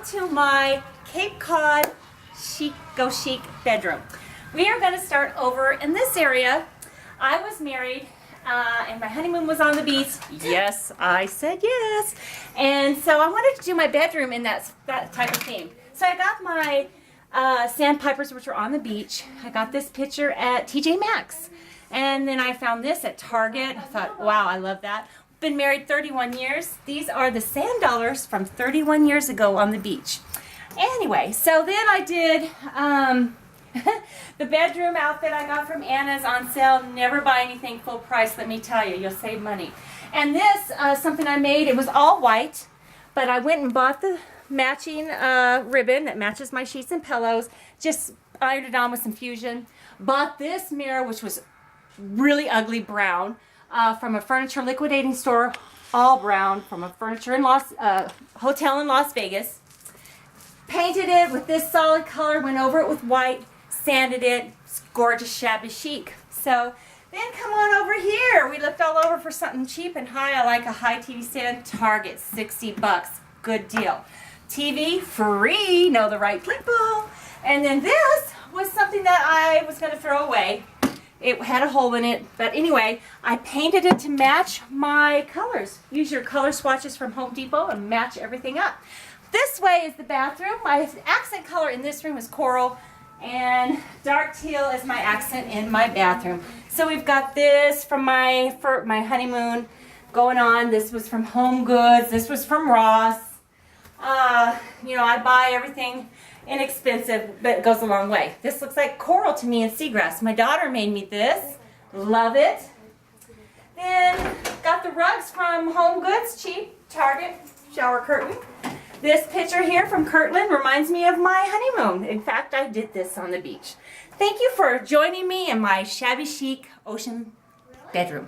welcome to my Cape Cod chic bedroom. We are going to start over in this area. I was married and my honeymoon was on the beach. Yes, I said yes. And so I wanted to do my bedroom in that type of theme. So I got my sandpipers, which are on the beach. I got this picture at TJ Maxx. And then I found this at Target. I thought, wow, I love that. Been married 31 years. These are the sand dollars from 31 years ago on the beach. Anyway, so then I did the bedroom outfit I got from Anna's on sale. Never buy anything full price, let me tell you. You'll save money. And this, something I made, it was all white, but I went and bought the matching ribbon that matches my sheets and pillows. Just ironed it on with some Fusion. Bought this mirror, which was really ugly brown. From a furniture liquidating store, all brown, from a furniture in hotel in Las Vegas. Painted it with this solid color, went over it with white, sanded it. It's gorgeous, shabby chic. So then come on over here. We looked all over for something cheap and high. I like a high TV stand. Target, 60 bucks. Good deal. TV, free. Know the right people. And then this was something that I was going to throw away. It had a hole in it, but anyway, I painted it to match my colors. Use your color swatches from Home Depot and match everything up. This way is the bathroom. My accent color in this room is coral, and dark teal is my accent in my bathroom. So we've got this from my honeymoon going on. This was from Home Goods. This was from Ross. You know, I buy everything inexpensive, but it goes a long way. This looks like coral to me and seagrass. My daughter made me this. Love it. Then got the rugs from Home Goods, cheap, Target, shower curtain. This picture here from Kirtland reminds me of my honeymoon. In fact, I did this on the beach. Thank you for joining me in my shabby chic ocean bedroom.